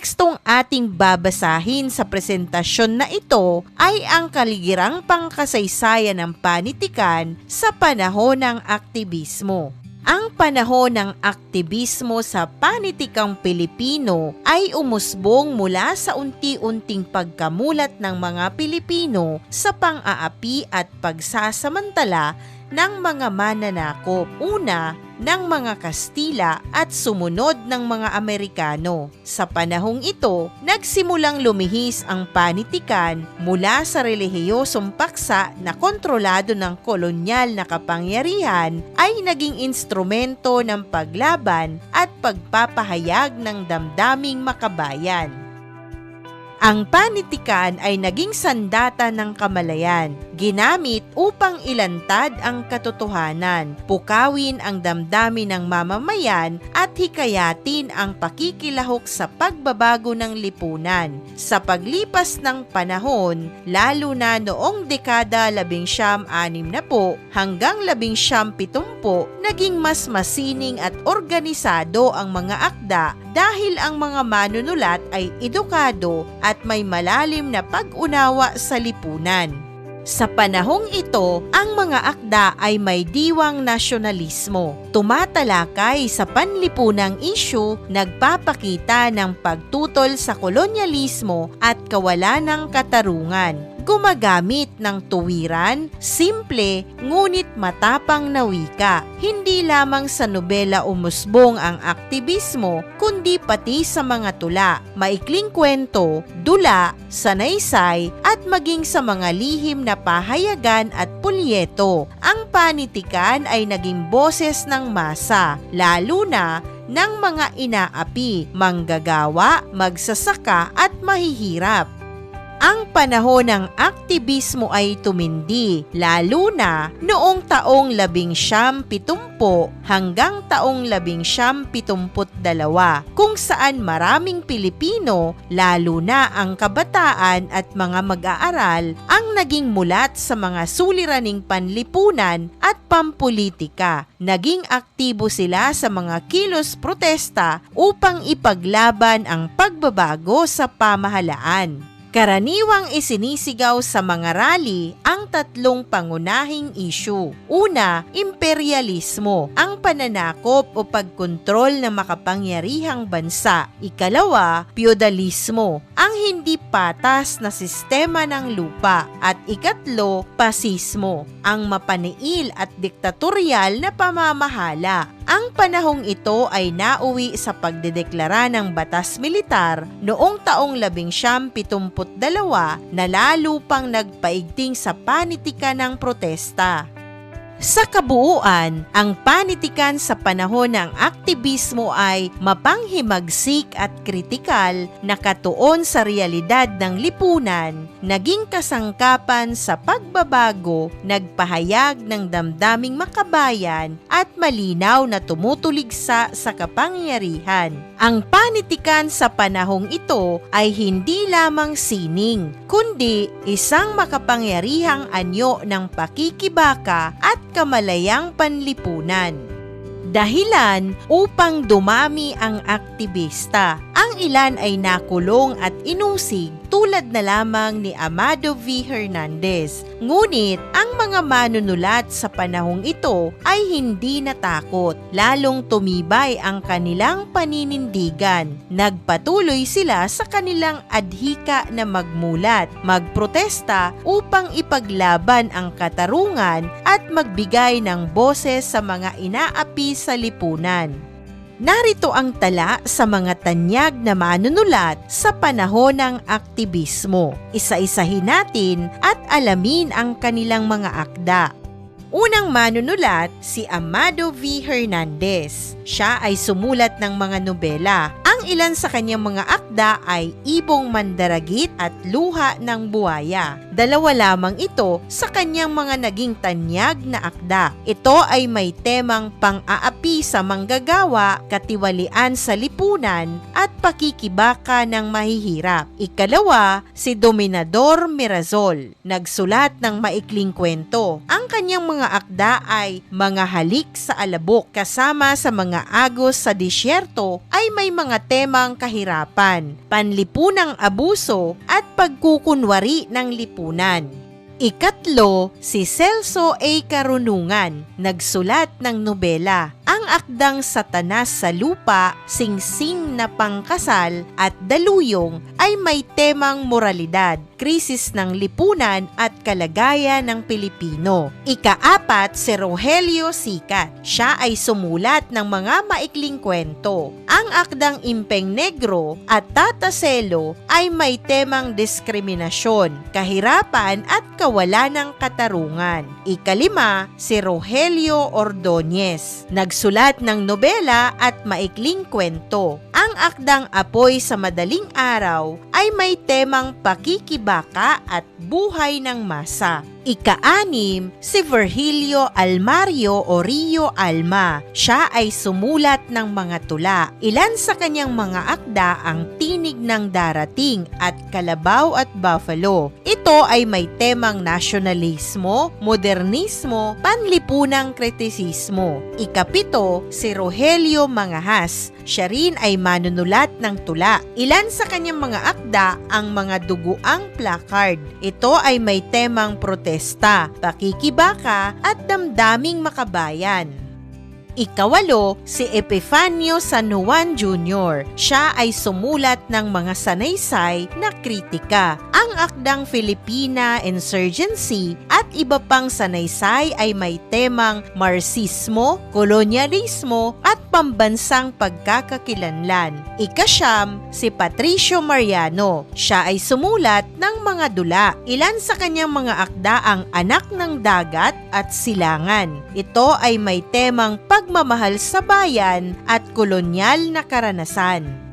tekstong ating babasahin sa presentasyon na ito ay ang kaligirang pangkasaysayan ng panitikan sa panahon ng aktibismo. Ang panahon ng aktibismo sa panitikang Pilipino ay umusbong mula sa unti-unting pagkamulat ng mga Pilipino sa pang-aapi at pagsasamantala ng mga mananakop. Una, ng mga Kastila at sumunod ng mga Amerikano. Sa panahong ito, nagsimulang lumihis ang panitikan mula sa relihiyosong paksa na kontrolado ng kolonyal na kapangyarihan ay naging instrumento ng paglaban at pagpapahayag ng damdaming makabayan. Ang panitikan ay naging sandata ng kamalayan, ginamit upang ilantad ang katotohanan, pukawin ang damdamin ng mamamayan at hikayatin ang pakikilahok sa pagbabago ng lipunan. Sa paglipas ng panahon, lalo na noong dekada 1960 hanggang 1970, naging mas masining at organisado ang mga akda dahil ang mga manunulat ay edukado at may malalim na pag-unawa sa lipunan. Sa panahong ito, ang mga akda ay may diwang nasyonalismo, tumatalakay sa panlipunang isyu, nagpapakita ng pagtutol sa kolonyalismo at kawalan ng katarungan. Gumagamit ng tuwiran, simple ngunit matapang na wika. Hindi lamang sa nobela umusbong ang aktibismo, kundi pati sa mga tula, maikling kwento, dula, sanaysay at maging sa mga lihim na pahayagan at pulyeto. Ang panitikan ay naging boses ng masa, lalo na ng mga inaapi, manggagawa, magsasaka at mahihirap. Ang panahon ng aktibismo ay tumindi, lalo na noong taong 1970 hanggang taong 1972, kung saan maraming Pilipino, lalo na ang kabataan at mga mag-aaral, ang naging mulat sa mga suliraning panlipunan at pampolitika. Naging aktibo sila sa mga kilos protesta upang ipaglaban ang pagbabago sa pamahalaan. Karaniwang isinisigaw sa mga rally ang tatlong pangunahing isyu. Una, imperialismo, ang pananakop o pagkontrol ng makapangyarihang bansa. Ikalawa, feudalismo, ang hindi patas na sistema ng lupa. At ikatlo, pasismo, ang mapaniil at diktatorial na pamamahala. Ang panahong ito ay nauwi sa pagdedeklara ng batas militar noong taong 1972 na lalo pang nagpaigting sa panitikan ng protesta. Sa kabuuan, ang panitikan sa panahon ng aktibismo ay mapanghimagsik at kritikal na katuon sa realidad ng lipunan, naging kasangkapan sa pagbabago, nagpahayag ng damdaming makabayan at malinaw na tumutuligsa sa kapangyarihan. Ang panitikan sa panahong ito ay hindi lamang sining, kundi isang makapangyarihang anyo ng pakikibaka at kamalayang panlipunan. Dahilan upang dumami ang aktibista. Ang ilan ay nakulong at inusig tulad na lamang ni Amado V. Hernandez. Ngunit ang mga manunulat sa panahong ito ay hindi natakot. Lalong tumibay ang kanilang paninindigan. Nagpatuloy sila sa kanilang adhika na magmulat, magprotesta upang ipaglaban ang katarungan at magbigay ng boses sa mga inaapi sa lipunan. Narito ang tala sa mga tanyag na manunulat sa panahon ng aktibismo. Isa-isahin natin at alamin ang kanilang mga akda. Unang manunulat, si Amado V. Hernandez. Siya ay sumulat ng mga nobela. Ang ilan sa kanyang mga akda ay Ibong Mandaragit at Luha ng Buwaya. Dalawa lamang ito sa kanyang mga naging tanyag na akda. Ito ay may temang pang-aapi sa manggagawa, katiwalian sa lipunan at pakikibaka ng mahihirap. Ikalawa, si Dominador Mirazol. Nagsulat ng maikling kwento. Ang Ang kanyang mga akda ay Mga Halik sa Alabok, kasama sa Mga Agos sa Disyerto ay may mga temang kahirapan, panlipunang abuso at pagkukunwari ng lipunan. Ikatlo, si Celso A. Karunungan, nagsulat ng nobela. Ang akdang Satanas sa Lupa, Singsing na Pangkasal at Daluyong ay may temang moralidad, krisis ng lipunan at kalagayan ng Pilipino. Ikaapat, si Rogelio Sicat. Siya ay sumulat ng mga maikling kwento. Ang akdang Impeng Negro at Tataselo ay may temang diskriminasyon, kahirapan at kawalan ng katarungan. Ikalima, si Rogelio Ordonez. Nagsulat ng nobela at maikling kwento. Ang akdang Apoy sa Madaling Araw ay may temang pakikibaka at buhay ng masa. Ika-anim, si Virgilio Almario o Rio Alma. Siya ay sumulat ng mga tula. Ilan sa kanyang mga akda ang Tinig ng Darating at Kalabaw at Buffalo. Ito ay may temang nasyonalismo, modernismo, panlipunang kritisismo. Ikapito, si Rogelio Mangahas. Siya rin ay manunulat ng tula. Ilan sa kanyang mga akda ang Mga Duguang Placard. Ito ay may temang protesta, pakikibaka at damdaming makabayan. Ikawalo, si Epifanio San Juan Jr. Siya ay sumulat ng mga sanaysay na kritika. Ang akdang Filipina Insurgency at iba pang sanaysay ay may temang Marxismo, kolonyalismo at pambansang pagkakakilanlan. Ikasyam, si Patricio Mariano. Siya ay sumulat ng mga dula. Ilan sa kanyang mga akda ang Anak ng Dagat at Silangan. Ito ay may temang pagmamahal sa bayan at kolonyal na karanasan.